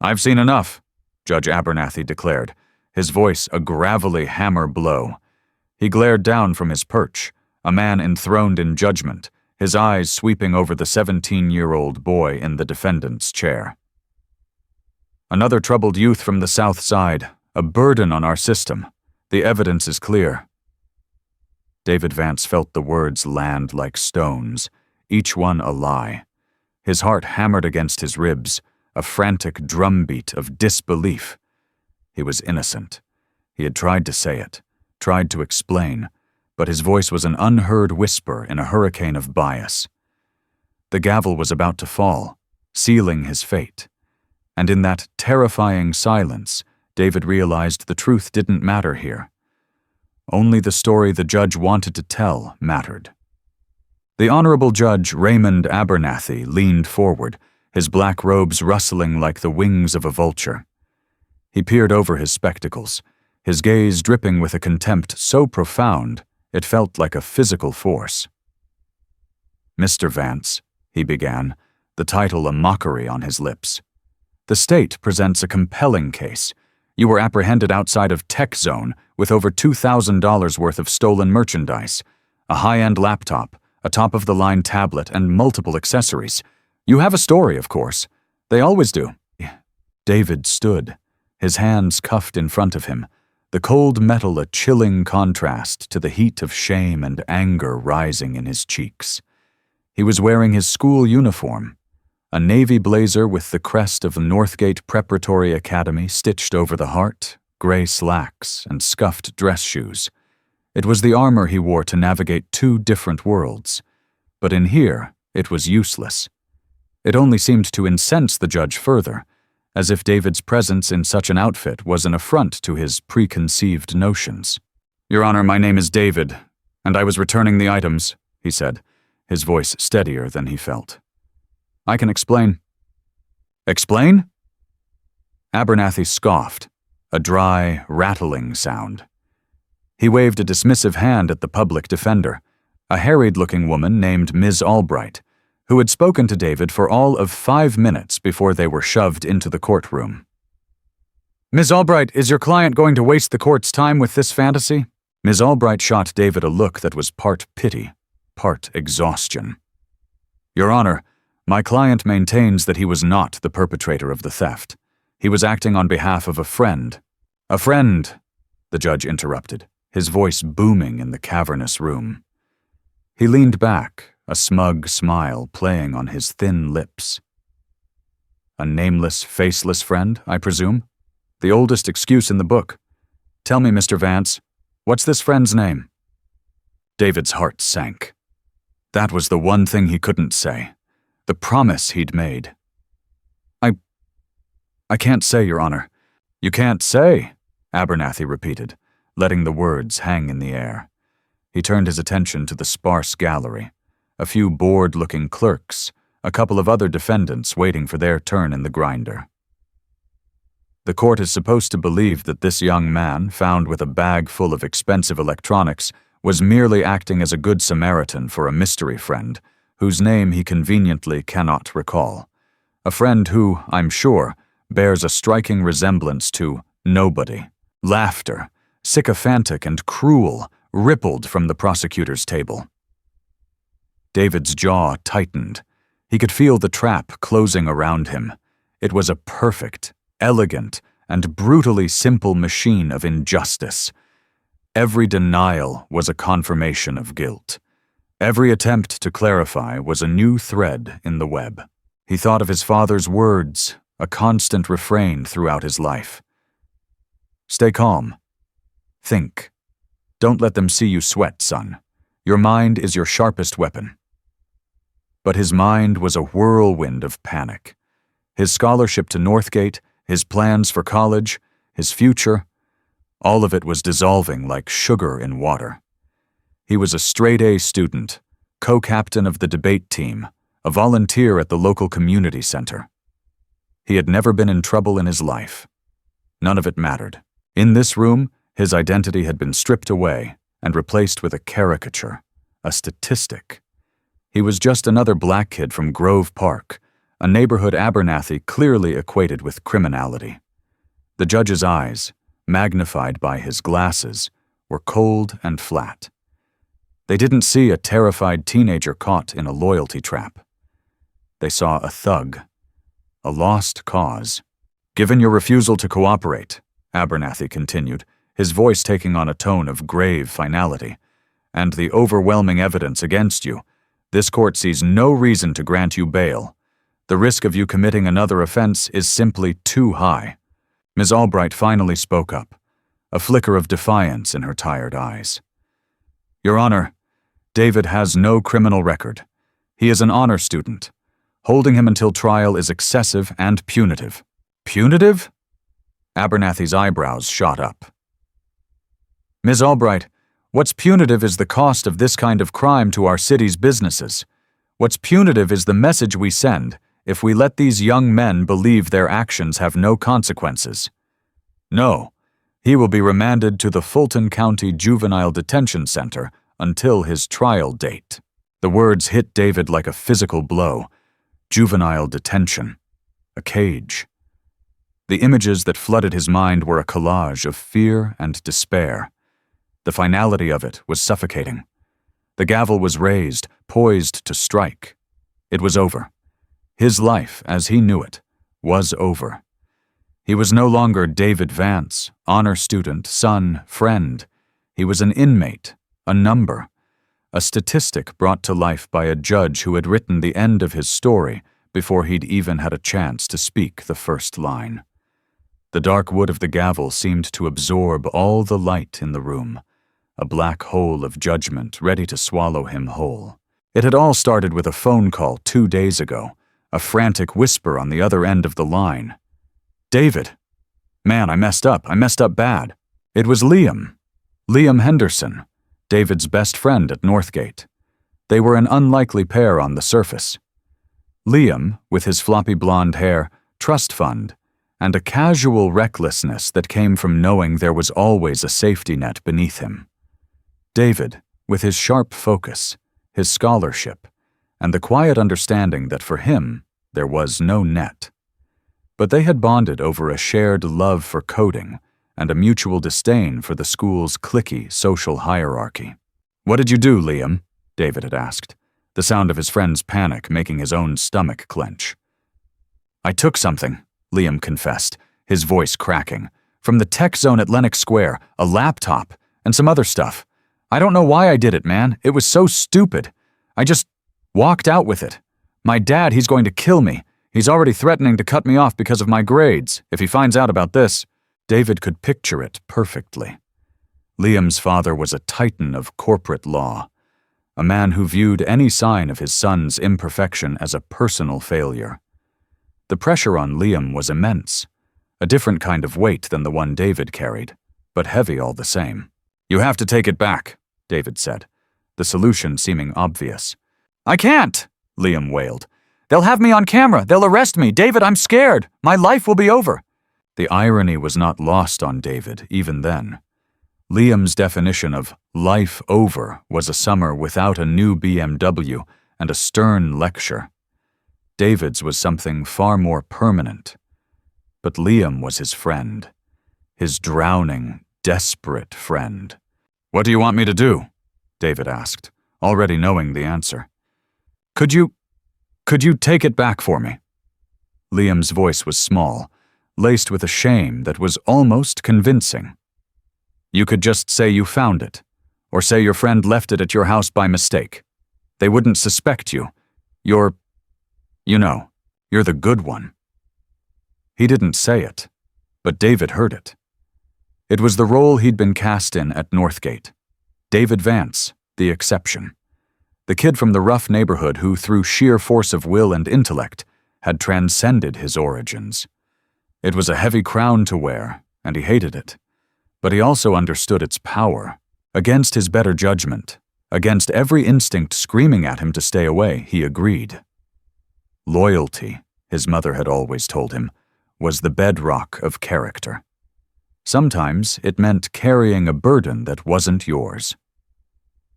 "I've seen enough," Judge Abernathy declared, his voice a gravelly hammer blow. He glared down from his perch, a man enthroned in judgment, his eyes sweeping over the 17-year-old boy in the defendant's chair. "Another troubled youth from the South Side, a burden on our system. The evidence is clear." David Vance felt the words land like stones, each one a lie. His heart hammered against his ribs, a frantic drumbeat of disbelief. He was innocent. He had tried to say it, tried to explain, but his voice was an unheard whisper in a hurricane of bias. The gavel was about to fall, sealing his fate. And in that terrifying silence, David realized the truth didn't matter here. Only the story the judge wanted to tell mattered. The Honorable Judge Raymond Abernathy leaned forward, his black robes rustling like the wings of a vulture. He peered over his spectacles, his gaze dripping with a contempt so profound it felt like a physical force. "Mr. Vance," he began, the title a mockery on his lips. "The state presents a compelling case. You were apprehended outside of Tech Zone with over $2,000 worth of stolen merchandise, a high-end laptop, a top-of-the-line tablet, and multiple accessories. You have a story, of course. They always do." David stood, his hands cuffed in front of him, the cold metal a chilling contrast to the heat of shame and anger rising in his cheeks. He was wearing his school uniform, a navy blazer with the crest of Northgate Preparatory Academy stitched over the heart, gray slacks, and scuffed dress shoes. It was the armor he wore to navigate two different worlds. But in here, it was useless. It only seemed to incense the judge further, as if David's presence in such an outfit was an affront to his preconceived notions. "Your Honor, my name is David, and I was returning the items," he said, his voice steadier than he felt. "I can explain." "Explain?" Abernathy scoffed, a dry, rattling sound. He waved a dismissive hand at the public defender, a harried-looking woman named Ms. Albright, who had spoken to David for all of 5 minutes before they were shoved into the courtroom. "Ms. Albright, is your client going to waste the court's time with this fantasy?" Ms. Albright shot David a look that was part pity, part exhaustion. "Your Honor, my client maintains that he was not the perpetrator of the theft. He was acting on behalf of a friend." "A friend," the judge interrupted, his voice booming in the cavernous room. He leaned back, a smug smile playing on his thin lips. "A nameless, faceless friend, I presume? The oldest excuse in the book. Tell me, Mr. Vance, what's this friend's name?" David's heart sank. That was the one thing he couldn't say, the promise he'd made. I can't say, Your Honor." "You can't say?" Abernathy repeated, letting the words hang in the air. He turned his attention to the sparse gallery, a few bored-looking clerks, a couple of other defendants waiting for their turn in the grinder. The court is supposed to believe that this young man, found with a bag full of expensive electronics, was merely acting as a good Samaritan for a mystery friend, whose name he conveniently cannot recall. A friend who, I'm sure, bears a striking resemblance to nobody. Laughter, sycophantic and cruel, rippled from the prosecutor's table. David's jaw tightened. He could feel the trap closing around him. It was a perfect, elegant, and brutally simple machine of injustice. Every denial was a confirmation of guilt. Every attempt to clarify was a new thread in the web. He thought of his father's words, a constant refrain throughout his life. "Stay calm. Think. Don't let them see you sweat, son. Your mind is your sharpest weapon." But his mind was a whirlwind of panic. His scholarship to Northgate, his plans for college, his future, all of it was dissolving like sugar in water. He was a straight-A student, co-captain of the debate team, a volunteer at the local community center. He had never been in trouble in his life. None of it mattered. In this room, his identity had been stripped away and replaced with a caricature, a statistic. He was just another black kid from Grove Park, a neighborhood Abernathy clearly equated with criminality. The judge's eyes, magnified by his glasses, were cold and flat. They didn't see a terrified teenager caught in a loyalty trap. They saw a thug, a lost cause. "Given your refusal to cooperate," Abernathy continued, his voice taking on a tone of grave finality, "and the overwhelming evidence against you, this court sees no reason to grant you bail. The risk of you committing another offense is simply too high." Ms. Albright finally spoke up, a flicker of defiance in her tired eyes. "Your Honor, David has no criminal record. He is an honor student. Holding him until trial is excessive and punitive." "Punitive?" Abernathy's eyebrows shot up. "Ms. Albright, what's punitive is the cost of this kind of crime to our city's businesses. What's punitive is the message we send if we let these young men believe their actions have no consequences. No, he will be remanded to the Fulton County Juvenile Detention Center until his trial date." The words hit David like a physical blow. Juvenile detention. A cage. The images that flooded his mind were a collage of fear and despair. The finality of it was suffocating. The gavel was raised, poised to strike. It was over. His life, as he knew it, was over. He was no longer David Vance, honor student, son, friend. He was an inmate, a number, a statistic brought to life by a judge who had written the end of his story before he'd even had a chance to speak the first line. The dark wood of the gavel seemed to absorb all the light in the room, a black hole of judgment ready to swallow him whole. It had all started with a phone call 2 days ago, a frantic whisper on the other end of the line. "David. Man, I messed up bad." It was Liam Henderson, David's best friend at Northgate. They were an unlikely pair on the surface. Liam, with his floppy blonde hair, trust fund, and a casual recklessness that came from knowing there was always a safety net beneath him. David, with his sharp focus, his scholarship, and the quiet understanding that for him there was no net. But they had bonded over a shared love for coding and a mutual disdain for the school's cliquey social hierarchy. "What did you do, Liam?" David had asked, the sound of his friend's panic making his own stomach clench. "I took something," Liam confessed, his voice cracking, "from the tech zone at Lenox Square, a laptop, and some other stuff. I don't know why I did it, man. It was so stupid. I just walked out with it. My dad, he's going to kill me. He's already threatening to cut me off because of my grades, if he finds out about this." David could picture it perfectly. Liam's father was a titan of corporate law, a man who viewed any sign of his son's imperfection as a personal failure. The pressure on Liam was immense, a different kind of weight than the one David carried, but heavy all the same. "You have to take it back," David said, the solution seeming obvious. "I can't," Liam wailed. "They'll have me on camera. They'll arrest me. David, I'm scared. My life will be over." The irony was not lost on David, even then. Liam's definition of life over was a summer without a new BMW and a stern lecture. David's was something far more permanent. But Liam was his friend, his drowning, desperate friend. "What do you want me to do?" David asked, already knowing the answer. Could you take it back for me?" Liam's voice was small, laced with a shame that was almost convincing. "You could just say you found it, or say your friend left it at your house by mistake. They wouldn't suspect you. You're the good one." He didn't say it, but David heard it. It was the role he'd been cast in at Northgate. David Vance, the exception. The kid from the rough neighborhood who, through sheer force of will and intellect, had transcended his origins. It was a heavy crown to wear, and he hated it. But he also understood its power. Against his better judgment, against every instinct screaming at him to stay away, he agreed. Loyalty, his mother had always told him, was the bedrock of character. Sometimes it meant carrying a burden that wasn't yours.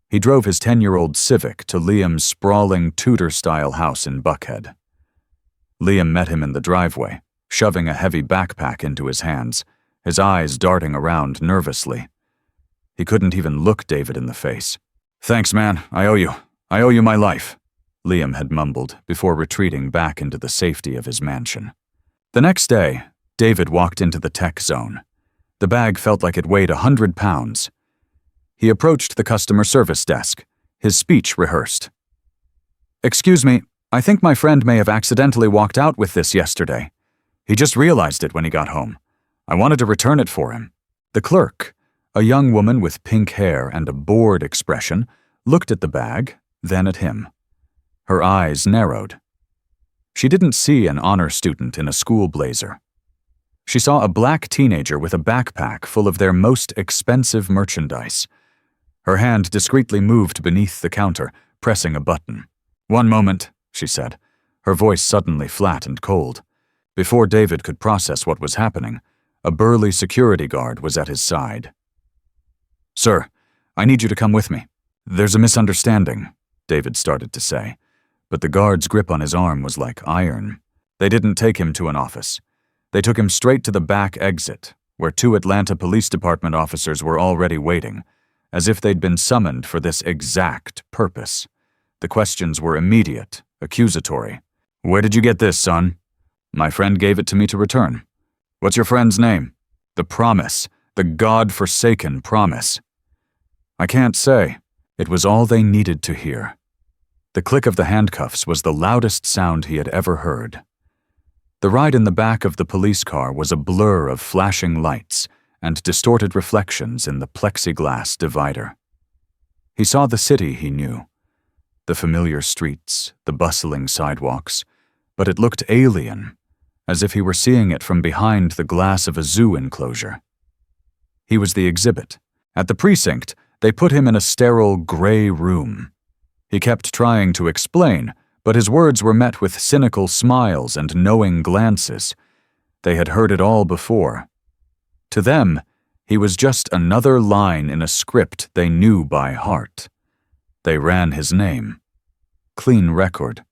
He drove his 10-year-old Civic to Liam's sprawling Tudor-style house in Buckhead. Liam met him in the driveway, shoving a heavy backpack into his hands, his eyes darting around nervously. He couldn't even look David in the face. "Thanks, man. I owe you. I owe you my life," Liam had mumbled before retreating back into the safety of his mansion. The next day, David walked into the tech zone. The bag felt like it weighed 100 pounds. He approached the customer service desk, his speech rehearsed. "Excuse me, I think my friend may have accidentally walked out with this yesterday. He just realized it when he got home. I wanted to return it for him." The clerk, a young woman with pink hair and a bored expression, looked at the bag, then at him. Her eyes narrowed. She didn't see an honor student in a school blazer. She saw a black teenager with a backpack full of their most expensive merchandise. Her hand discreetly moved beneath the counter, pressing a button. "One moment," she said, her voice suddenly flat and cold. Before David could process what was happening, a burly security guard was at his side. "Sir, I need you to come with me. There's a misunderstanding," David started to say, but the guard's grip on his arm was like iron. They didn't take him to an office. They took him straight to the back exit, where 2 Atlanta Police Department officers were already waiting, as if they'd been summoned for this exact purpose. The questions were immediate, accusatory. "Where did you get this, son?" "My friend gave it to me to return." "What's your friend's name?" "The Promise, the God-forsaken Promise." "I can't say." It was all they needed to hear. The click of the handcuffs was the loudest sound he had ever heard. The ride in the back of the police car was a blur of flashing lights and distorted reflections in the plexiglass divider. He saw the city he knew, the familiar streets, the bustling sidewalks, but it looked alien, as if he were seeing it from behind the glass of a zoo enclosure. He was the exhibit. At the precinct, they put him in a sterile gray room. He kept trying to explain, but his words were met with cynical smiles and knowing glances. They had heard it all before. To them, he was just another line in a script they knew by heart. They ran his name. Clean record.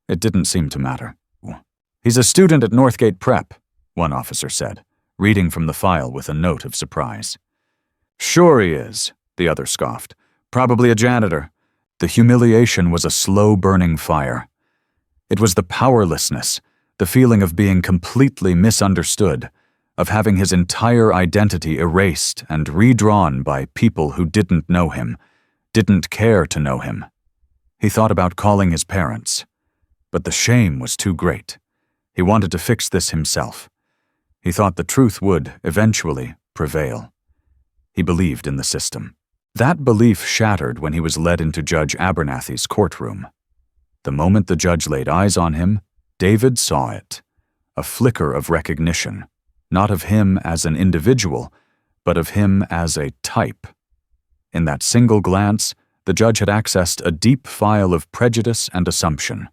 It didn't seem to matter. "He's a student at Northgate Prep," one officer said, reading from the file with a note of surprise. "Sure he is," the other scoffed. "Probably a janitor." The humiliation was a slow-burning fire. It was the powerlessness, the feeling of being completely misunderstood, of having his entire identity erased and redrawn by people who didn't know him, didn't care to know him. He thought about calling his parents, but the shame was too great. He wanted to fix this himself. He thought the truth would, eventually, prevail. He believed in the system. That belief shattered when he was led into Judge Abernathy's courtroom. The moment the judge laid eyes on him, David saw it. A flicker of recognition, not of him as an individual, but of him as a type. In that single glance, the judge had accessed a deep file of prejudice and assumption.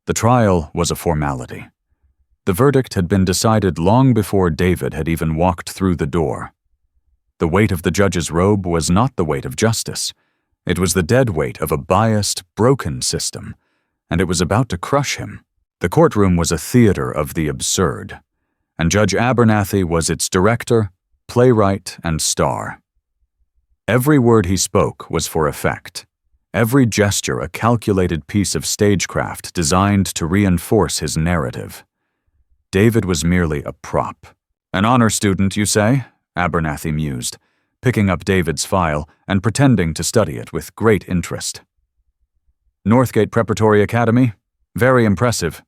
The trial was a formality. The verdict had been decided long before David had even walked through the door. The weight of the judge's robe was not the weight of justice. It was the dead weight of a biased, broken system, and it was about to crush him. The courtroom was a theater of the absurd, and Judge Abernathy was its director, playwright, and star. Every word he spoke was for effect, every gesture a calculated piece of stagecraft designed to reinforce his narrative. David was merely a prop. "An honor student, you say?" Abernathy mused, picking up David's file and pretending to study it with great interest. "Northgate Preparatory Academy? Very impressive."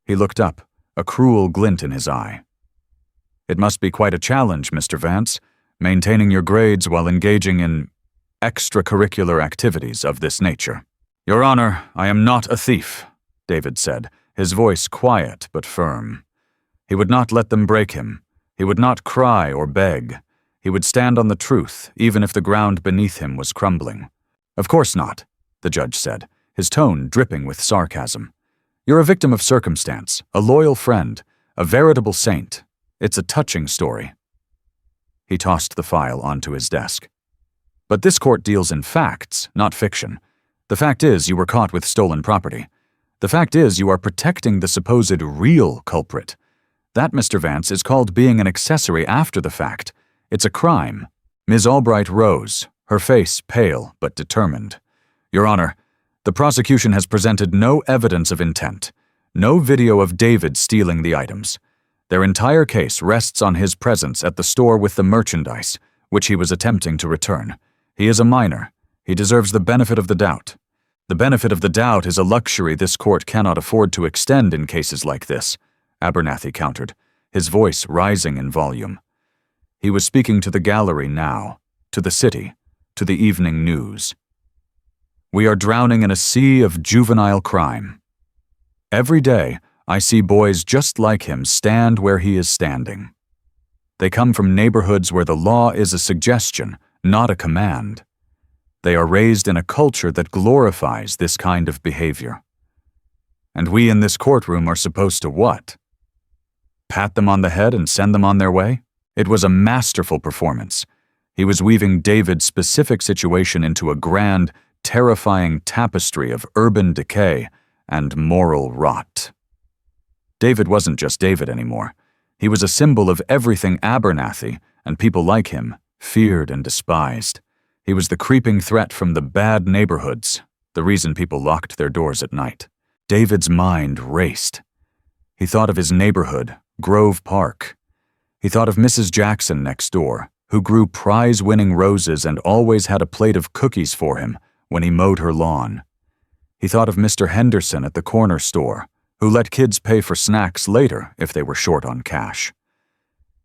He looked up, a cruel glint in his eye. "It must be quite a challenge, Mr. Vance, maintaining your grades while engaging in extracurricular activities of this nature." "Your Honor, I am not a thief," David said, his voice quiet but firm. He would not let them break him. He would not cry or beg. He would stand on the truth, even if the ground beneath him was crumbling. "Of course not," the judge said, his tone dripping with sarcasm. "You're a victim of circumstance, a loyal friend, a veritable saint. It's a touching story." He tossed the file onto his desk. "But this court deals in facts, not fiction. The fact is, you were caught with stolen property. The fact is, you are protecting the supposed real culprit. That, Mr. Vance, is called being an accessory after the fact. It's a crime." Ms. Albright rose, her face pale but determined. "Your Honor, the prosecution has presented no evidence of intent, no video of David stealing the items. Their entire case rests on his presence at the store with the merchandise, which he was attempting to return. He is a minor. He deserves the benefit of the doubt. The benefit of the doubt is a luxury this court cannot afford to extend in cases like this," Abernathy countered, his voice rising in volume. He was speaking to the gallery now, to the city, to the evening news. "We are drowning in a sea of juvenile crime. Every day, I see boys just like him stand where he is standing. They come from neighborhoods where the law is a suggestion, not a command. They are raised in a culture that glorifies this kind of behavior. And we in this courtroom are supposed to what? Pat them on the head and send them on their way?" It was a masterful performance. He was weaving David's specific situation into a grand, terrifying tapestry of urban decay and moral rot. David wasn't just David anymore. He was a symbol of everything Abernathy, and people like him, feared and despised. He was the creeping threat from the bad neighborhoods, the reason people locked their doors at night. David's mind raced. He thought of his neighborhood, Grove Park. He thought of Mrs. Jackson next door, who grew prize-winning roses and always had a plate of cookies for him when he mowed her lawn. He thought of Mr. Henderson at the corner store, who let kids pay for snacks later if they were short on cash.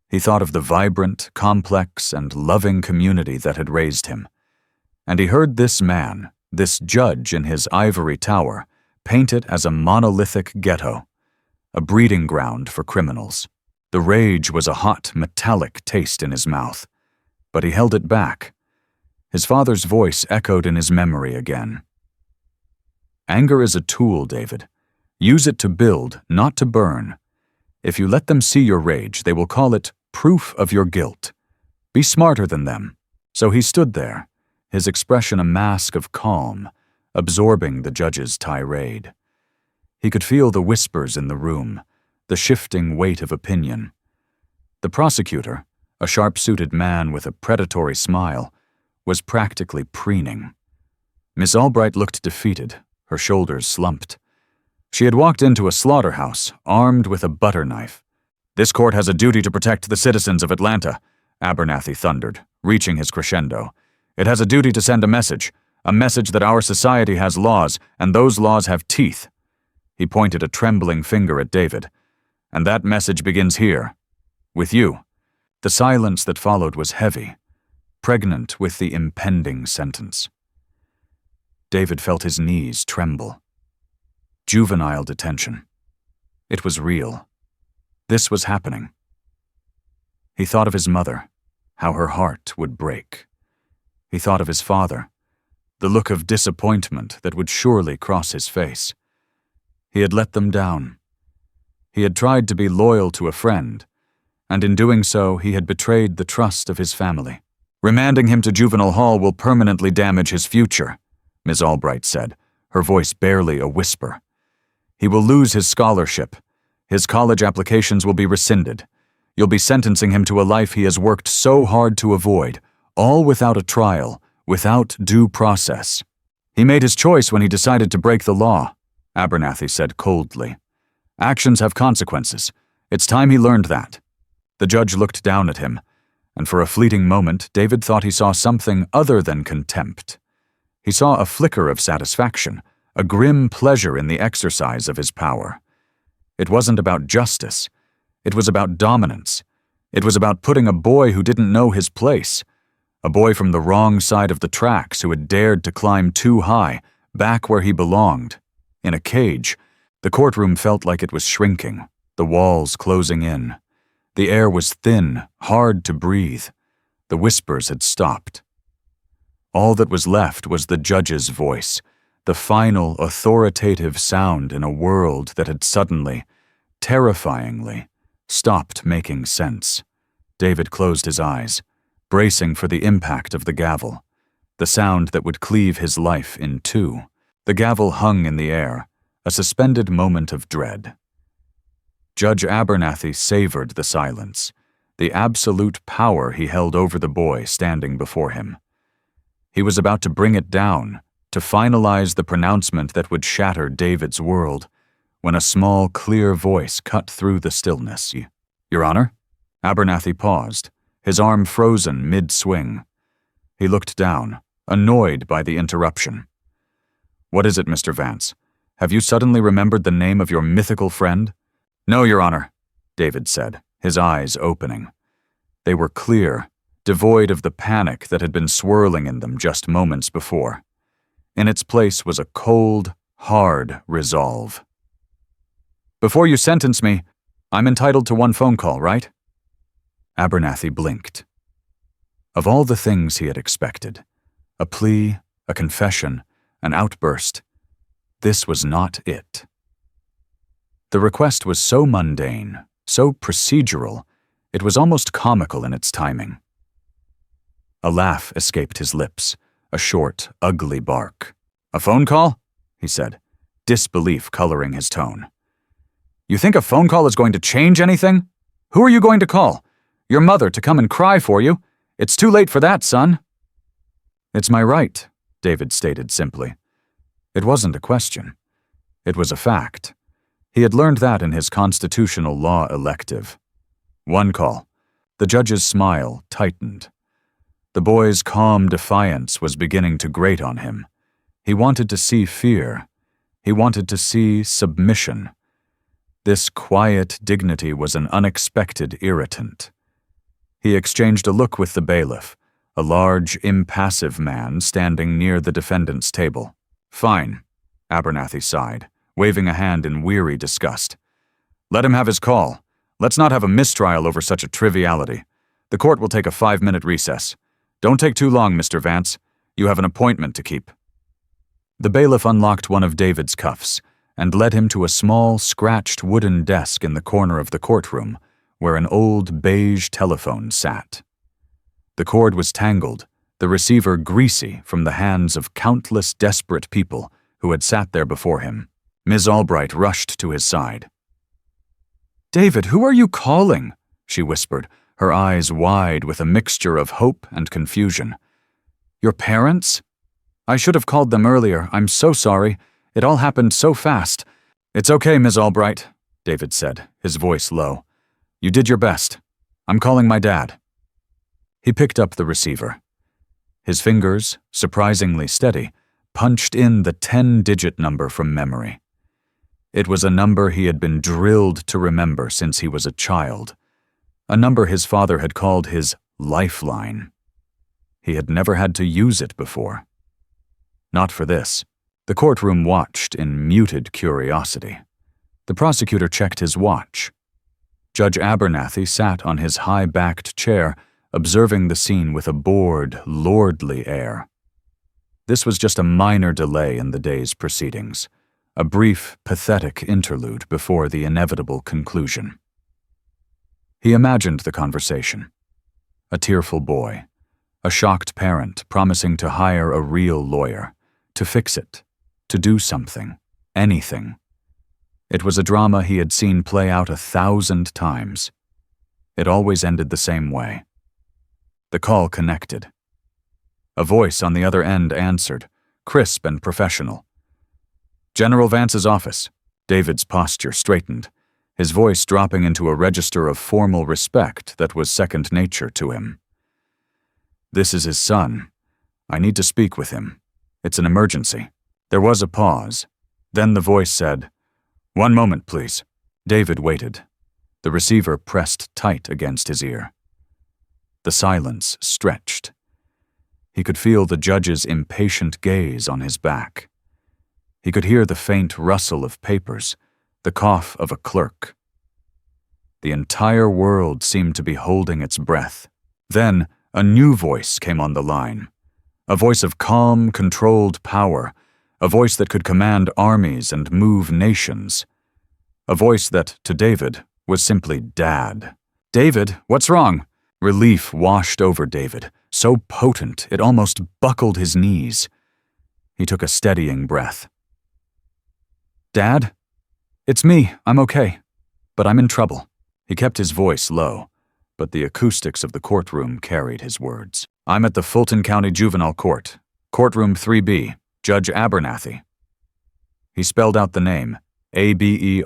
He thought of the vibrant, complex, and loving community that had raised him. And he heard this man, this judge in his ivory tower, paint it as a monolithic ghetto, a breeding ground for criminals. The rage was a hot, metallic taste in his mouth, but he held it back. His father's voice echoed in his memory again. "Anger is a tool, David. Use it to build, not to burn. If you let them see your rage, they will call it proof of your guilt. Be smarter than them." So he stood there, his expression a mask of calm, absorbing the judge's tirade. He could feel the whispers in the room, the shifting weight of opinion. The prosecutor, a sharp-suited man with a predatory smile, was practically preening. Miss Albright looked defeated, her shoulders slumped. She had walked into a slaughterhouse, armed with a butter knife. "This court has a duty to protect the citizens of Atlanta," Abernathy thundered, reaching his crescendo. "It has a duty to send a message that our society has laws, and those laws have teeth." He pointed a trembling finger at David. "And that message begins here, with you." The silence that followed was heavy, pregnant with the impending sentence. David felt his knees tremble. Juvenile detention. It was real. This was happening. He thought of his mother, how her heart would break. He thought of his father, the look of disappointment that would surely cross his face. He had let them down. He had tried to be loyal to a friend, and in doing so he had betrayed the trust of his family. "Remanding him to juvenile hall will permanently damage his future," Ms. Albright said, her voice barely a whisper. "He will lose his scholarship. His college applications will be rescinded. You'll be sentencing him to a life he has worked so hard to avoid, all without a trial, without due process. He made his choice when he decided to break the law," Abernathy said coldly. "Actions have consequences. It's time he learned that." The judge looked down at him, and for a fleeting moment David thought he saw something other than contempt. He saw a flicker of satisfaction, a grim pleasure in the exercise of his power. It wasn't about justice. It was about dominance. It was about putting a boy who didn't know his place, a boy from the wrong side of the tracks who had dared to climb too high, back where he belonged. In a cage, the courtroom felt like it was shrinking, the walls closing in. The air was thin, hard to breathe. The whispers had stopped. All that was left was the judge's voice, the final authoritative sound in a world that had suddenly, terrifyingly, stopped making sense. David closed his eyes, bracing for the impact of the gavel, the sound that would cleave his life in two. The gavel hung in the air, a suspended moment of dread. Judge Abernathy savored the silence, the absolute power he held over the boy standing before him. He was about to bring it down, to finalize the pronouncement that would shatter David's world, when a small, clear voice cut through the stillness. "Your Honor?" Abernathy paused, his arm frozen mid-swing. He looked down, annoyed by the interruption. "What is it, Mr. Vance? Have you suddenly remembered the name of your mythical friend?" "No, Your Honor," David said, his eyes opening. They were clear, devoid of the panic that had been swirling in them just moments before. In its place was a cold, hard resolve. "Before you sentence me, I'm entitled to one phone call, right?" Abernathy blinked. Of all the things he had expected, a plea, a confession, an outburst, this was not it. The request was so mundane, so procedural, it was almost comical in its timing. A laugh escaped his lips, a short, ugly bark. "A phone call?" he said, disbelief coloring his tone. "You think a phone call is going to change anything? Who are you going to call? Your mother to come and cry for you? It's too late for that, son." "It's my right," David stated simply. It wasn't a question. It was a fact. He had learned that in his constitutional law elective. One call. The judge's smile tightened. The boy's calm defiance was beginning to grate on him. He wanted to see fear. He wanted to see submission. This quiet dignity was an unexpected irritant. He exchanged a look with the bailiff, a large, impassive man standing near the defendant's table. "Fine," Abernathy sighed, waving a hand in weary disgust. "Let him have his call. Let's not have a mistrial over such a triviality. The court will take a 5-minute recess. Don't take too long, Mr. Vance. You have an appointment to keep." The bailiff unlocked one of David's cuffs and led him to a small, scratched wooden desk in the corner of the courtroom, where an old beige telephone sat. The cord was tangled, the receiver greasy from the hands of countless desperate people who had sat there before him. Ms. Albright rushed to his side. "David, who are you calling?" she whispered, her eyes wide with a mixture of hope and confusion. "Your parents? I should have called them earlier. I'm so sorry. It all happened so fast." "It's okay, Ms. Albright," David said, his voice low. "You did your best. I'm calling my dad." He picked up the receiver. His fingers, surprisingly steady, punched in the 10-digit number from memory. It was a number he had been drilled to remember since he was a child, a number his father had called his lifeline. He had never had to use it before. Not for this. The courtroom watched in muted curiosity. The prosecutor checked his watch. Judge Abernathy sat on his high-backed chair, observing the scene with a bored, lordly air. This was just a minor delay in the day's proceedings, a brief, pathetic interlude before the inevitable conclusion. He imagined the conversation. A tearful boy, a shocked parent promising to hire a real lawyer, to fix it, to do something, anything. It was a drama he had seen play out 1,000 times. It always ended the same way. The call connected. A voice on the other end answered, crisp and professional. "General Vance's office." David's posture straightened, his voice dropping into a register of formal respect that was second nature to him. "This is his son. I need to speak with him. It's an emergency." There was a pause. Then the voice said, "One moment, please." David waited. The receiver pressed tight against his ear. The silence stretched. He could feel the judge's impatient gaze on his back. He could hear the faint rustle of papers, the cough of a clerk. The entire world seemed to be holding its breath. Then a new voice came on the line. A voice of calm, controlled power, a voice that could command armies and move nations. A voice that, to David, was simply Dad. "David, what's wrong?" Relief washed over David, so potent it almost buckled his knees. He took a steadying breath. Dad? It's me, I'm okay. But I'm in trouble. He kept his voice low, but the acoustics of the courtroom carried his words. I'm at the Fulton County Juvenile Court, courtroom 3B, Judge Abernathy. He spelled out the name, Abernathy.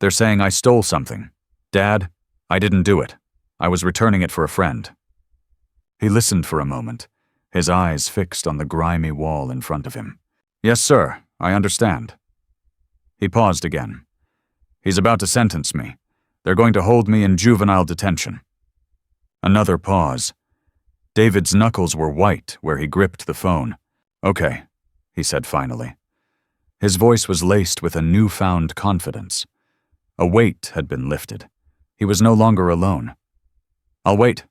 They're saying I stole something. Dad, I didn't do it. I was returning it for a friend. He listened for a moment, his eyes fixed on the grimy wall in front of him. Yes, sir, I understand. He paused again. He's about to sentence me. They're going to hold me in juvenile detention. Another pause. David's knuckles were white where he gripped the phone. Okay, he said finally. His voice was laced with a newfound confidence. A weight had been lifted. He was no longer alone. I'll wait.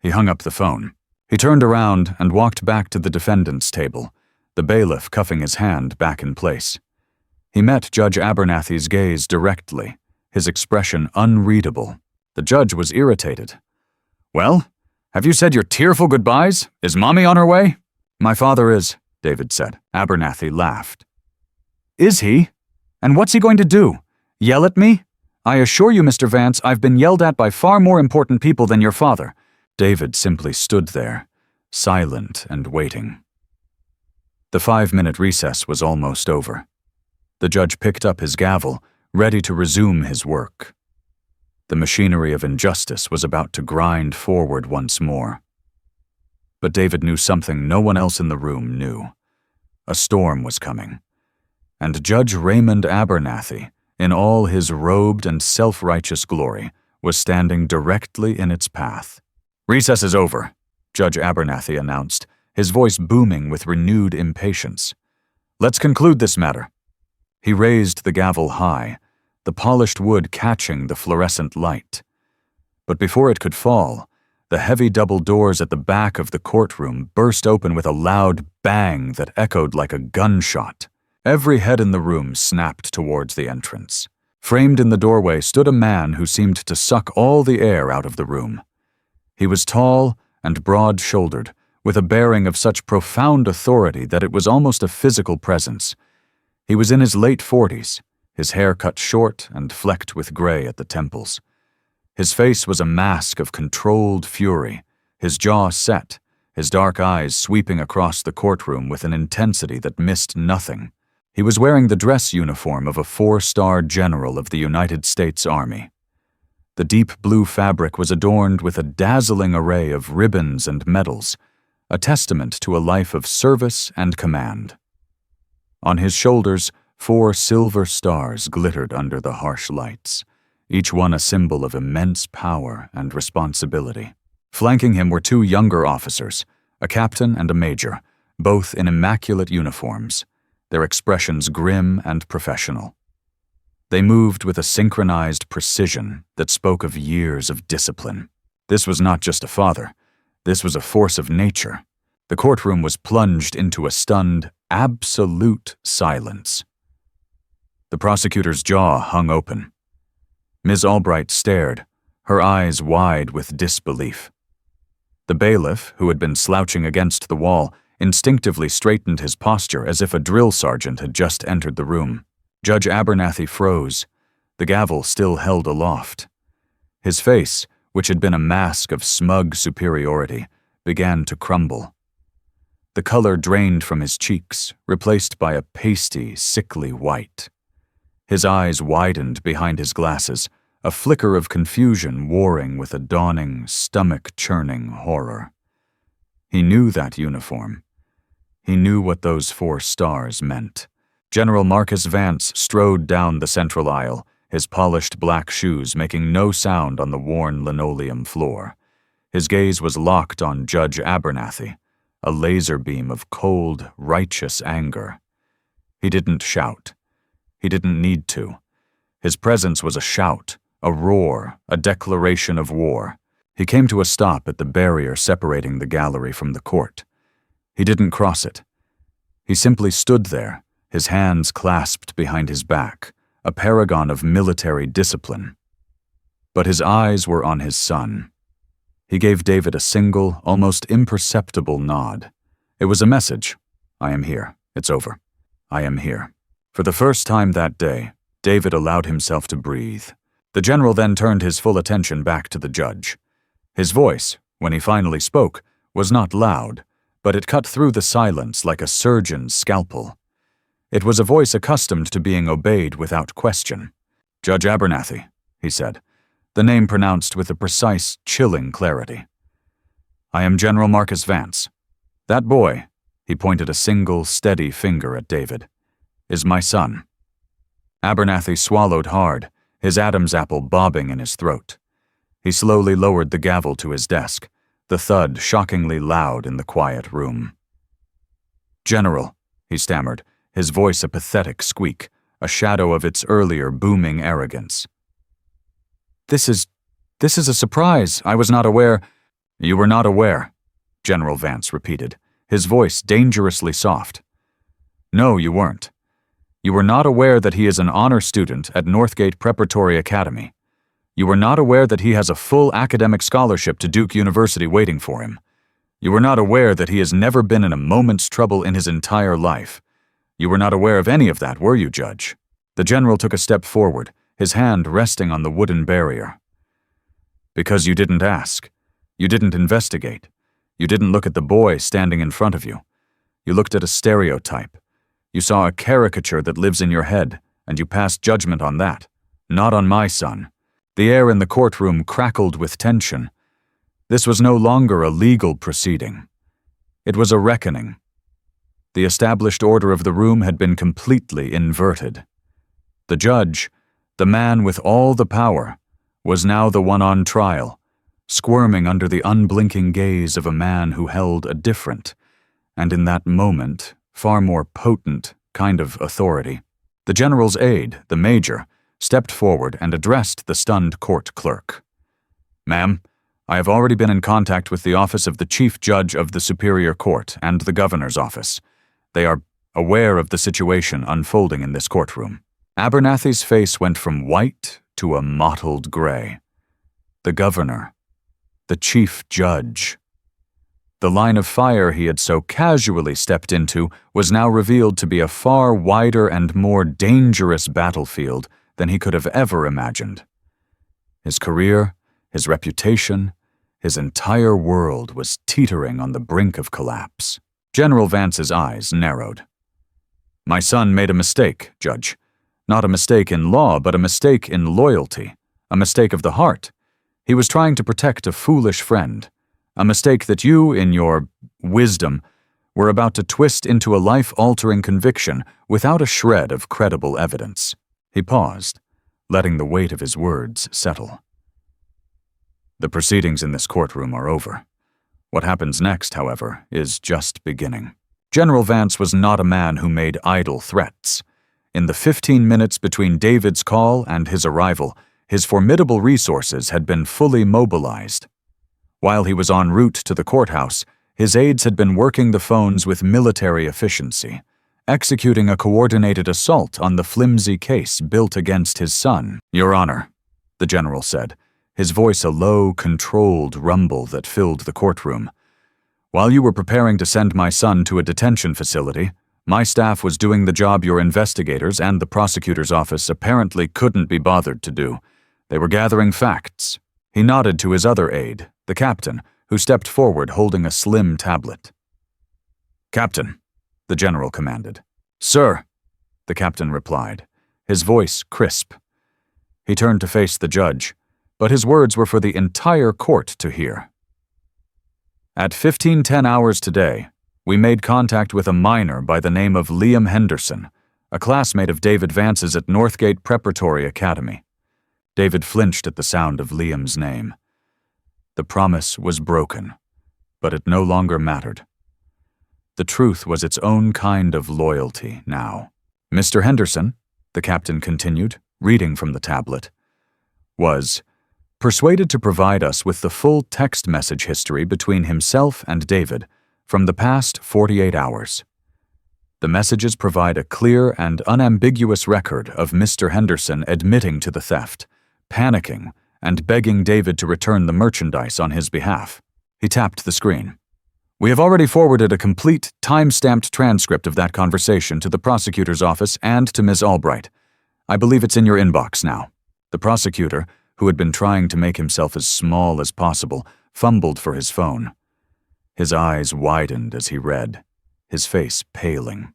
He hung up the phone. He turned around and walked back to the defendant's table, the bailiff cuffing his hand back in place. He met Judge Abernathy's gaze directly, his expression unreadable. The judge was irritated. Well, have you said your tearful goodbyes? Is Mommy on her way? My father is, David said. Abernathy laughed. Is he? And what's he going to do? Yell at me? I assure you, Mr. Vance, I've been yelled at by far more important people than your father. David simply stood there, silent and waiting. The 5-minute recess was almost over. The judge picked up his gavel, ready to resume his work. The machinery of injustice was about to grind forward once more. But David knew something no one else in the room knew. A storm was coming, and Judge Raymond Abernathy, in all his robed and self-righteous glory, was standing directly in its path. Recess is over, Judge Abernathy announced, his voice booming with renewed impatience. Let's conclude this matter. He raised the gavel high, the polished wood catching the fluorescent light. But before it could fall, the heavy double doors at the back of the courtroom burst open with a loud bang that echoed like a gunshot. Every head in the room snapped towards the entrance. Framed in the doorway stood a man who seemed to suck all the air out of the room. He was tall and broad-shouldered, with a bearing of such profound authority that it was almost a physical presence. He was in his late 40s, his hair cut short and flecked with gray at the temples. His face was a mask of controlled fury, his jaw set, his dark eyes sweeping across the courtroom with an intensity that missed nothing. He was wearing the dress uniform of a 4-star general of the United States Army. The deep blue fabric was adorned with a dazzling array of ribbons and medals, a testament to a life of service and command. On his shoulders, 4 silver stars glittered under the harsh lights, each one a symbol of immense power and responsibility. Flanking him were 2 younger officers, a captain and a major, both in immaculate uniforms, their expressions grim and professional. They moved with a synchronized precision that spoke of years of discipline. This was not just a father. This was a force of nature. The courtroom was plunged into a stunned, absolute silence. The prosecutor's jaw hung open. Ms. Albright stared, her eyes wide with disbelief. The bailiff, who had been slouching against the wall, instinctively straightened his posture as if a drill sergeant had just entered the room. Judge Abernathy froze, the gavel still held aloft. His face, which had been a mask of smug superiority, began to crumble. The color drained from his cheeks, replaced by a pasty, sickly white. His eyes widened behind his glasses, a flicker of confusion warring with a dawning, stomach-churning horror. He knew that uniform. He knew what those 4 stars meant. General Marcus Vance strode down the central aisle, his polished black shoes making no sound on the worn linoleum floor. His gaze was locked on Judge Abernathy, a laser beam of cold, righteous anger. He didn't shout. He didn't need to. His presence was a shout, a roar, a declaration of war. He came to a stop at the barrier separating the gallery from the court. He didn't cross it. He simply stood there, his hands clasped behind his back, a paragon of military discipline. But his eyes were on his son. He gave David a single, almost imperceptible nod. It was a message, I am here. It's over. I am here." For the first time that day, David allowed himself to breathe. The general then turned his full attention back to the judge. His voice, when he finally spoke, was not loud, but it cut through the silence like a surgeon's scalpel. It was a voice accustomed to being obeyed without question. "Judge Abernathy," he said, the name pronounced with a precise, chilling clarity. "I am General Marcus Vance. That boy," he pointed a single, steady finger at David, "is my son." Abernathy swallowed hard, his Adam's apple bobbing in his throat. He slowly lowered the gavel to his desk, the thud shockingly loud in the quiet room. "General," he stammered, his voice a pathetic squeak, a shadow of its earlier booming arrogance. This is a surprise. I was not aware." "You were not aware," General Vance repeated, his voice dangerously soft. "No, you weren't. You were not aware that he is an honor student at Northgate Preparatory Academy. You were not aware that he has a full academic scholarship to Duke University waiting for him. You were not aware that he has never been in a moment's trouble in his entire life. You were not aware of any of that, were you, Judge?" The general took a step forward, his hand resting on the wooden barrier. "Because you didn't ask. You didn't investigate. You didn't look at the boy standing in front of you. You looked at a stereotype. You saw a caricature that lives in your head, and you passed judgment on that, not on my son." The air in the courtroom crackled with tension. This was no longer a legal proceeding. It was a reckoning. The established order of the room had been completely inverted. The judge, the man with all the power, was now the one on trial, squirming under the unblinking gaze of a man who held a different, and in that moment, far more potent, kind of authority. The general's aide, the major, stepped forward and addressed the stunned court clerk. "Ma'am, I have already been in contact with the office of the Chief Judge of the Superior Court and the Governor's office. They are aware of the situation unfolding in this courtroom." Abernathy's face went from white to a mottled gray. The governor. The Chief Judge. The line of fire he had so casually stepped into was now revealed to be a far wider and more dangerous battlefield than he could have ever imagined. His career, his reputation, his entire world was teetering on the brink of collapse. General Vance's eyes narrowed. "My son made a mistake, Judge. Not a mistake in law, but a mistake in loyalty, a mistake of the heart. He was trying to protect a foolish friend, a mistake that you, in your wisdom, were about to twist into a life-altering conviction without a shred of credible evidence." He paused, letting the weight of his words settle. "The proceedings in this courtroom are over. What happens next, however, is just beginning." General Vance was not a man who made idle threats. In the 15 minutes between David's call and his arrival, his formidable resources had been fully mobilized. While he was en route to the courthouse, his aides had been working the phones with military efficiency, executing a coordinated assault on the flimsy case built against his son. "Your Honor," the general said, his voice a low, controlled rumble that filled the courtroom. "While you were preparing to send my son to a detention facility, my staff was doing the job your investigators and the prosecutor's office apparently couldn't be bothered to do. They were gathering facts." He nodded to his other aide, the captain, who stepped forward holding a slim tablet. "Captain," the general commanded. "Sir," the captain replied, his voice crisp. He turned to face the judge, but his words were for the entire court to hear. "At 15:10 hours today, we made contact with a minor by the name of Liam Henderson, a classmate of David Vance's at Northgate Preparatory Academy." David flinched at the sound of Liam's name. The promise was broken, but it no longer mattered. The truth was its own kind of loyalty now. "Mr. Henderson," the captain continued, reading from the tablet, "was persuaded to provide us with the full text message history between himself and David from the past 48 hours. The messages provide a clear and unambiguous record of Mr. Henderson admitting to the theft, panicking, and begging David to return the merchandise on his behalf." He tapped the screen. We have already forwarded a complete, time-stamped transcript of that conversation to the prosecutor's office and to Ms. Albright. I believe it's in your inbox now." The prosecutor, who had been trying to make himself as small as possible, fumbled for his phone. His eyes widened as he read, his face paling.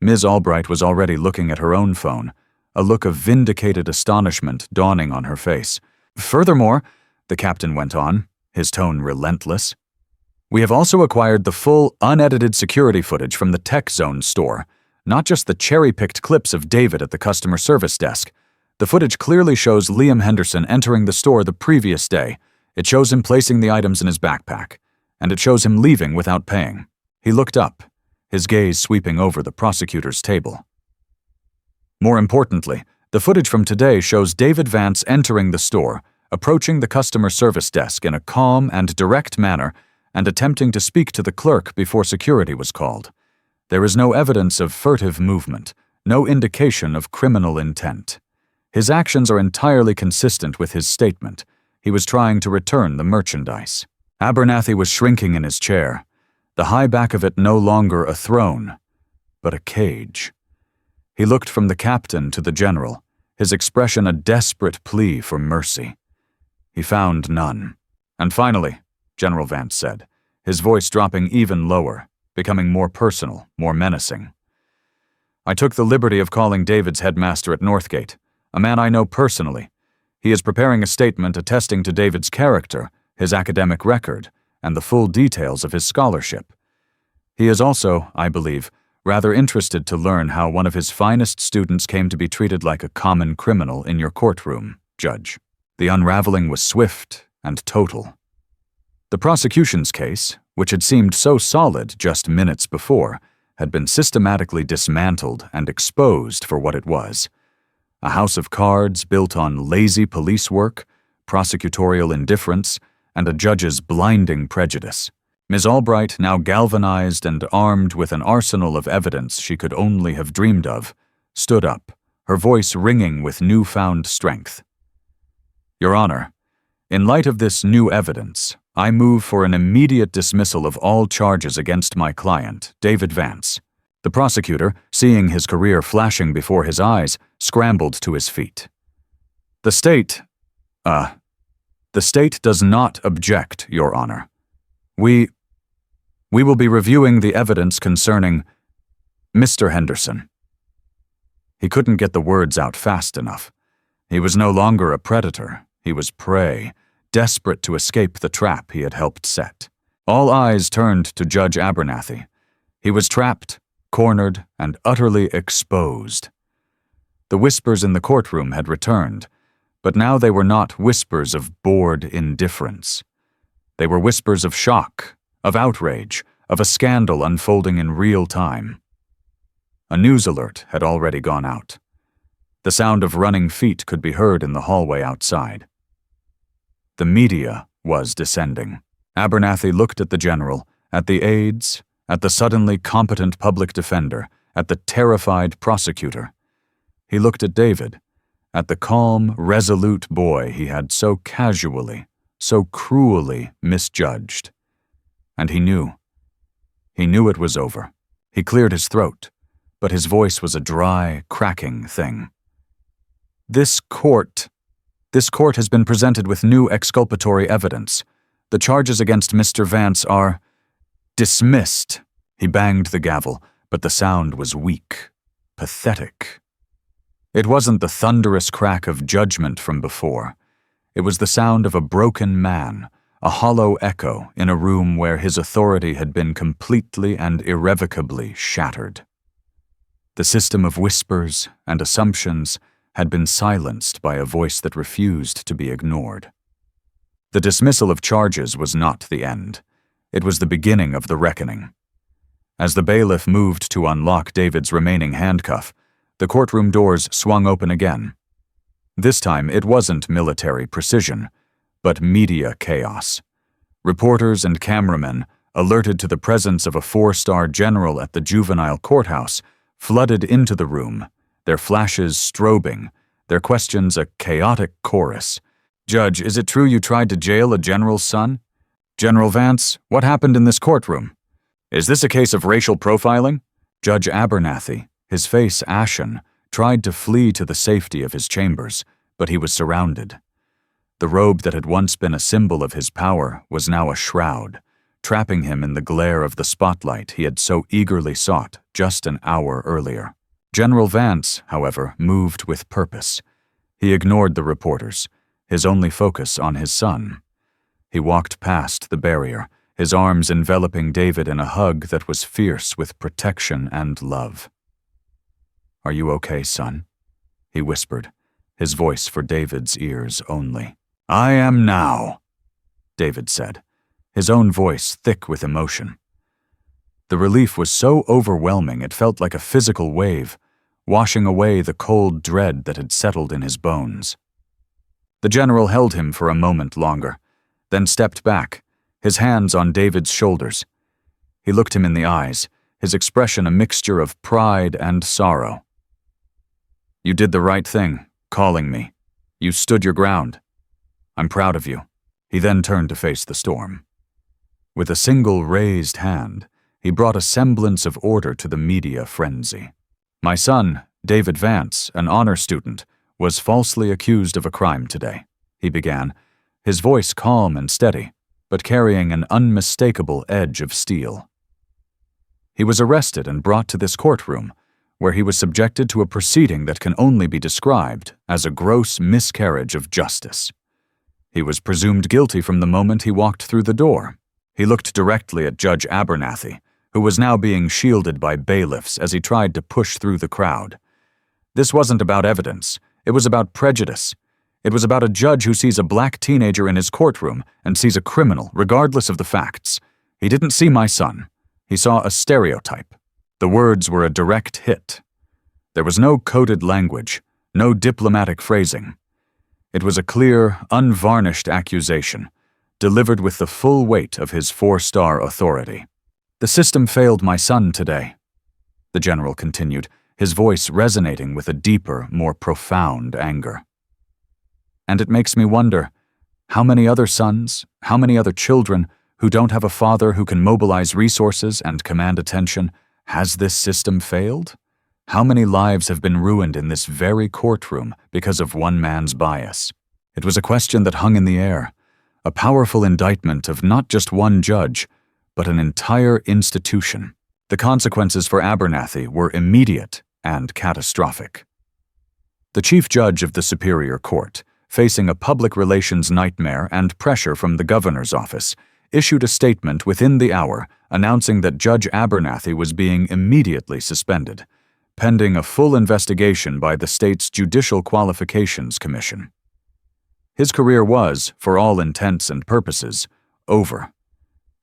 Ms. Albright was already looking at her own phone, a look of vindicated astonishment dawning on her face. "Furthermore," the captain went on, his tone relentless, "we have also acquired the full, unedited security footage from the Tech Zone store, not just the cherry-picked clips of David at the customer service desk. The footage clearly shows Liam Henderson entering the store the previous day. It shows him placing the items in his backpack, and it shows him leaving without paying." He looked up, his gaze sweeping over the prosecutor's table. "More importantly, the footage from today shows David Vance entering the store, approaching the customer service desk in a calm and direct manner, and attempting to speak to the clerk before security was called. There is no evidence of furtive movement, no indication of criminal intent. His actions are entirely consistent with his statement. He was trying to return the merchandise." Abernathy was shrinking in his chair, the high back of it no longer a throne, but a cage. He looked from the captain to the general, his expression a desperate plea for mercy. He found none. "And finally," General Vance said, his voice dropping even lower, becoming more personal, more menacing, "I took the liberty of calling David's headmaster at Northgate, a man I know personally. He is preparing a statement attesting to David's character, his academic record, and the full details of his scholarship. He is also, I believe, rather interested to learn how one of his finest students came to be treated like a common criminal in your courtroom, Judge." The unraveling was swift and total. The prosecution's case, which had seemed so solid just minutes before, had been systematically dismantled and exposed for what it was. A house of cards built on lazy police work, prosecutorial indifference, and a judge's blinding prejudice. Ms. Albright, now galvanized and armed with an arsenal of evidence she could only have dreamed of, stood up, her voice ringing with newfound strength. "Your Honor, in light of this new evidence, I move for an immediate dismissal of all charges against my client, David Vance." The prosecutor, seeing his career flashing before his eyes, scrambled to his feet. The state does not object, Your Honor. We will be reviewing the evidence concerning Mr. Henderson." He couldn't get the words out fast enough. He was no longer a predator. He was prey, desperate to escape the trap he had helped set. All eyes turned to Judge Abernathy. He was trapped, cornered, and utterly exposed. The whispers in the courtroom had returned, but now they were not whispers of bored indifference. They were whispers of shock, of outrage, of a scandal unfolding in real time. A news alert had already gone out. The sound of running feet could be heard in the hallway outside. The media was descending. Abernathy looked at the general, at the aides, at the suddenly competent public defender, at the terrified prosecutor. He looked at David, at the calm, resolute boy he had so casually, so cruelly misjudged. And he knew. He knew it was over. He cleared his throat, but his voice was a dry, cracking thing. This court has been presented with new exculpatory evidence. The charges against Mr. Vance are dismissed." He banged the gavel, but the sound was weak, pathetic. It wasn't the thunderous crack of judgment from before. It was the sound of a broken man, a hollow echo in a room where his authority had been completely and irrevocably shattered. The system of whispers and assumptions had been silenced by a voice that refused to be ignored. The dismissal of charges was not the end. It was the beginning of the reckoning. As the bailiff moved to unlock David's remaining handcuff, the courtroom doors swung open again. This time it wasn't military precision, but media chaos. Reporters and cameramen, alerted to the presence of a 4-star general at the juvenile courthouse, flooded into the room, their flashes strobing, their questions a chaotic chorus. "Judge, is it true you tried to jail a general's son?" General Vance, what happened in this courtroom? Is this a case of racial profiling? Judge Abernathy, his face ashen, tried to flee to the safety of his chambers, but he was surrounded. The robe that had once been a symbol of his power was now a shroud, trapping him in the glare of the spotlight he had so eagerly sought just an hour earlier. General Vance, however, moved with purpose. He ignored the reporters, his only focus on his son. He walked past the barrier, his arms enveloping David in a hug that was fierce with protection and love. "Are you okay, son?" he whispered, his voice for David's ears only. "I am now," David said, his own voice thick with emotion. The relief was so overwhelming it felt like a physical wave, washing away the cold dread that had settled in his bones. The general held him for a moment longer, then stepped back, his hands on David's shoulders. He looked him in the eyes, his expression a mixture of pride and sorrow. "You did the right thing, calling me. You stood your ground. I'm proud of you." He then turned to face the storm. With a single raised hand, he brought a semblance of order to the media frenzy. "My son, David Vance, an honor student, was falsely accused of a crime today," he began, his voice calm and steady, but carrying an unmistakable edge of steel. "He was arrested and brought to this courtroom, where he was subjected to a proceeding that can only be described as a gross miscarriage of justice. He was presumed guilty from the moment he walked through the door." He looked directly at Judge Abernathy, who was now being shielded by bailiffs as he tried to push through the crowd. This wasn't about evidence. It was about prejudice. It was about a judge who sees a black teenager in his courtroom and sees a criminal, regardless of the facts. He didn't see my son. He saw a stereotype. The words were a direct hit. There was no coded language, no diplomatic phrasing. It was a clear, unvarnished accusation, delivered with the full weight of his 4-star authority. "The system failed my son today," the general continued, his voice resonating with a deeper, more profound anger. "And it makes me wonder, how many other sons, how many other children who don't have a father who can mobilize resources and command attention, has this system failed? How many lives have been ruined in this very courtroom because of one man's bias?" It was a question that hung in the air, a powerful indictment of not just one judge, but an entire institution. The consequences for Abernathy were immediate and catastrophic. The chief judge of the Superior Court, facing a public relations nightmare and pressure from the governor's office, issued a statement within the hour announcing that Judge Abernathy was being immediately suspended, pending a full investigation by the state's Judicial Qualifications Commission. His career was, for all intents and purposes, over.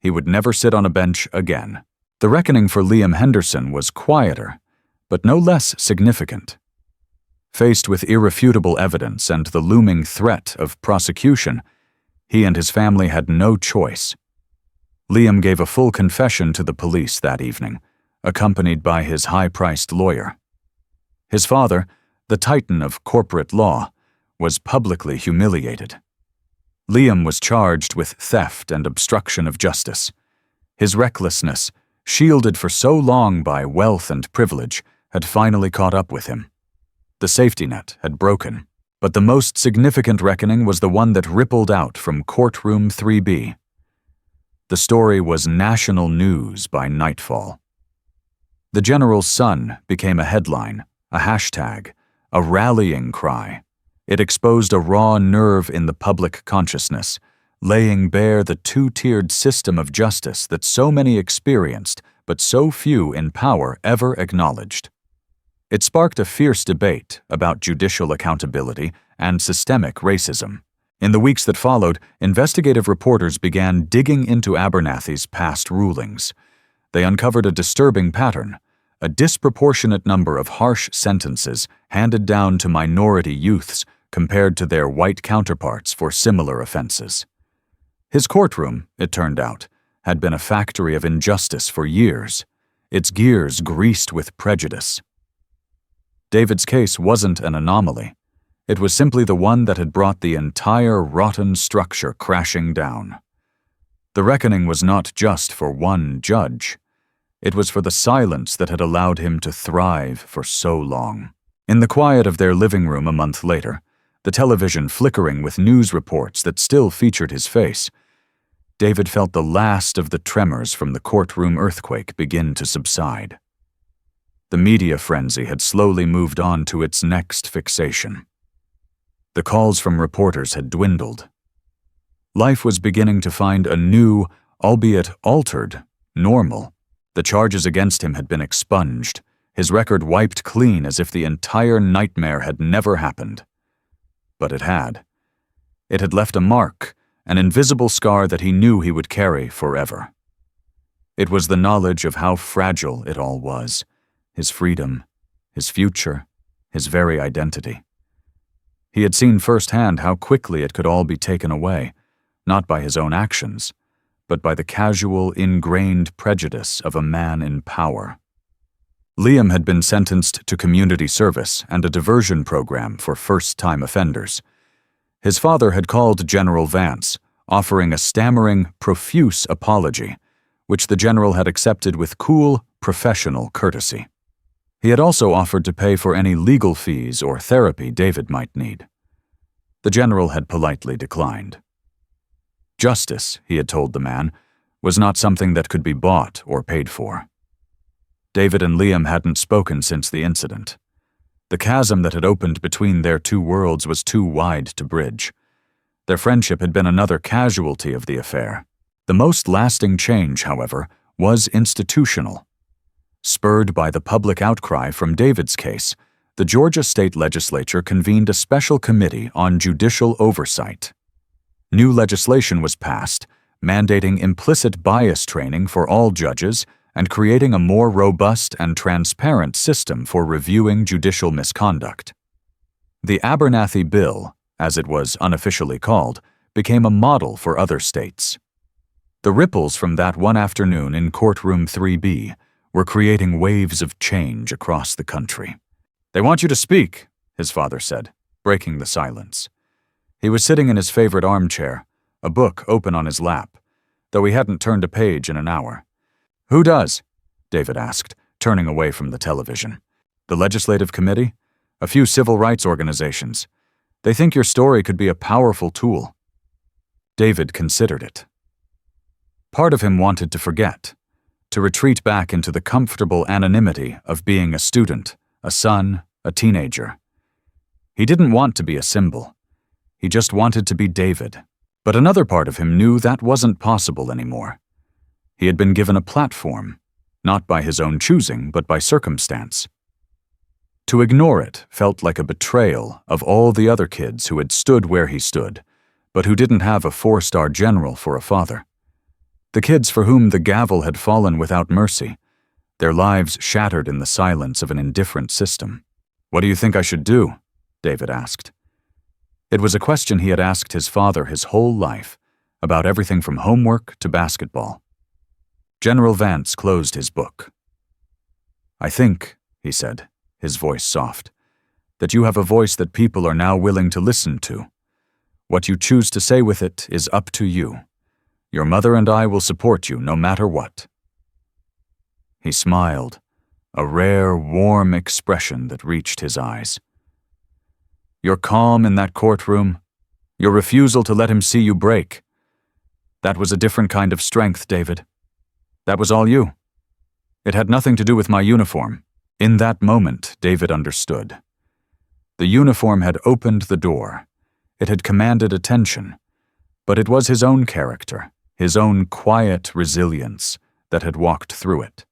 He would never sit on a bench again. The reckoning for Liam Henderson was quieter, but no less significant. Faced with irrefutable evidence and the looming threat of prosecution, he and his family had no choice. Liam gave a full confession to the police that evening, accompanied by his high-priced lawyer. His father, the titan of corporate law, was publicly humiliated. Liam was charged with theft and obstruction of justice. His recklessness, shielded for so long by wealth and privilege, had finally caught up with him. The safety net had broken, but the most significant reckoning was the one that rippled out from courtroom 3B. The story was national news by nightfall. The general's son became a headline, a hashtag, a rallying cry. It exposed a raw nerve in the public consciousness, laying bare the two-tiered system of justice that so many experienced but so few in power ever acknowledged. It sparked a fierce debate about judicial accountability and systemic racism. In the weeks that followed, investigative reporters began digging into Abernathy's past rulings. They uncovered a disturbing pattern, a disproportionate number of harsh sentences handed down to minority youths compared to their white counterparts for similar offenses. His courtroom, it turned out, had been a factory of injustice for years, its gears greased with prejudice. David's case wasn't an anomaly. It was simply the one that had brought the entire rotten structure crashing down. The reckoning was not just for one judge. It was for the silence that had allowed him to thrive for so long. In the quiet of their living room a month later, the television flickering with news reports that still featured his face, David felt the last of the tremors from the courtroom earthquake begin to subside. The media frenzy had slowly moved on to its next fixation. The calls from reporters had dwindled. Life was beginning to find a new, albeit altered, normal. The charges against him had been expunged, his record wiped clean as if the entire nightmare had never happened. But it had. It had left a mark, an invisible scar that he knew he would carry forever. It was the knowledge of how fragile it all was, his freedom, his future, his very identity. He had seen firsthand how quickly it could all be taken away, not by his own actions, but by the casual, ingrained prejudice of a man in power. Liam had been sentenced to community service and a diversion program for first-time offenders. His father had called General Vance, offering a stammering, profuse apology, which the general had accepted with cool, professional courtesy. He had also offered to pay for any legal fees or therapy David might need. The general had politely declined. Justice, he had told the man, was not something that could be bought or paid for. David and Liam hadn't spoken since the incident. The chasm that had opened between their two worlds was too wide to bridge. Their friendship had been another casualty of the affair. The most lasting change, however, was institutional. Spurred by the public outcry from David's case, the Georgia state legislature convened a special committee on judicial oversight. New legislation was passed, mandating implicit bias training for all judges and creating a more robust and transparent system for reviewing judicial misconduct. The Abernathy Bill, as it was unofficially called, became a model for other states. The ripples from that one afternoon in courtroom 3B were creating waves of change across the country. "They want you to speak," his father said, breaking the silence. He was sitting in his favorite armchair, a book open on his lap, though he hadn't turned a page in an hour. "Who does?" David asked, turning away from the television. "The legislative committee? A few civil rights organizations. They think your story could be a powerful tool." David considered it. Part of him wanted to forget, to retreat back into the comfortable anonymity of being a student, a son, a teenager. He didn't want to be a symbol. He just wanted to be David. But another part of him knew that wasn't possible anymore. He had been given a platform, not by his own choosing, but by circumstance. To ignore it felt like a betrayal of all the other kids who had stood where he stood, but who didn't have a 4-star general for a father. The kids for whom the gavel had fallen without mercy, their lives shattered in the silence of an indifferent system. "What do you think I should do?" David asked. It was a question he had asked his father his whole life, about everything from homework to basketball. General Vance closed his book. "I think," he said, his voice soft, "that you have a voice that people are now willing to listen to. What you choose to say with it is up to you. Your mother and I will support you no matter what." He smiled, a rare, warm expression that reached his eyes. Your calm in that courtroom, your refusal to let him see you break. That was a different kind of strength, David. That was all you. It had nothing to do with my uniform. In that moment, David understood. The uniform had opened the door. It had commanded attention. But it was his own character, his own quiet resilience, that had walked through it.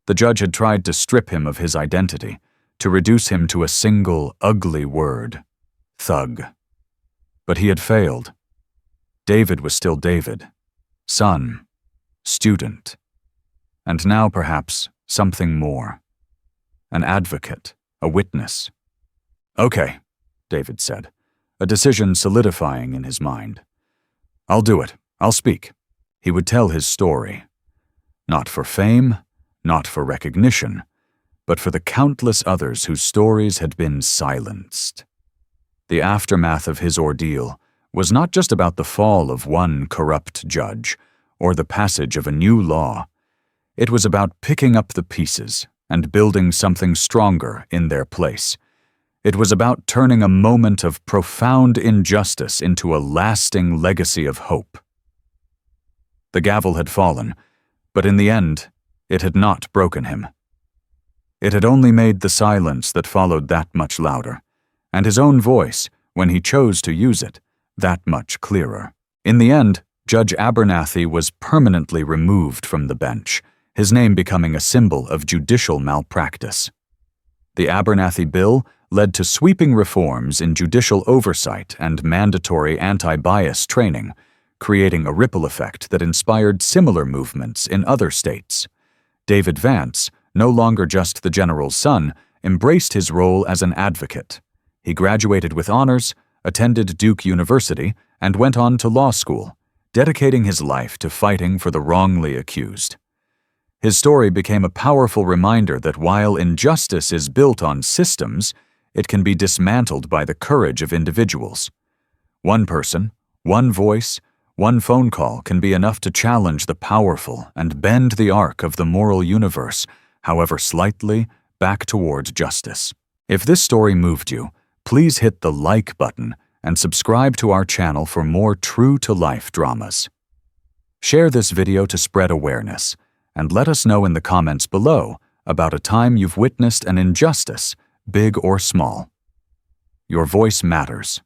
The judge had tried to strip him of his identity, to reduce him to a single, ugly word, thug. But he had failed. David was still David, son, student, and now perhaps something more. An advocate, a witness. "Okay," David said, a decision solidifying in his mind. "I'll do it. I'll speak." He would tell his story. Not for fame, not for recognition, but for the countless others whose stories had been silenced. The aftermath of his ordeal was not just about the fall of one corrupt judge, or the passage of a new law. It was about picking up the pieces and building something stronger in their place. It was about turning a moment of profound injustice into a lasting legacy of hope. The gavel had fallen, but in the end, it had not broken him. It had only made the silence that followed that much louder, and his own voice, when he chose to use it, that much clearer. In the end, Judge Abernathy was permanently removed from the bench, his name becoming a symbol of judicial malpractice. The Abernathy Bill led to sweeping reforms in judicial oversight and mandatory anti-bias training, creating a ripple effect that inspired similar movements in other states. David Vance, no longer just the general's son, embraced his role as an advocate. He graduated with honors, attended Duke University, and went on to law school, dedicating his life to fighting for the wrongly accused. His story became a powerful reminder that while injustice is built on systems, it can be dismantled by the courage of individuals. One person, one voice, one phone call can be enough to challenge the powerful and bend the arc of the moral universe, however slightly, back toward justice. If this story moved you, please hit the like button and subscribe to our channel for more true-to-life dramas. Share this video to spread awareness, and let us know in the comments below about a time you've witnessed an injustice, big or small. Your voice matters.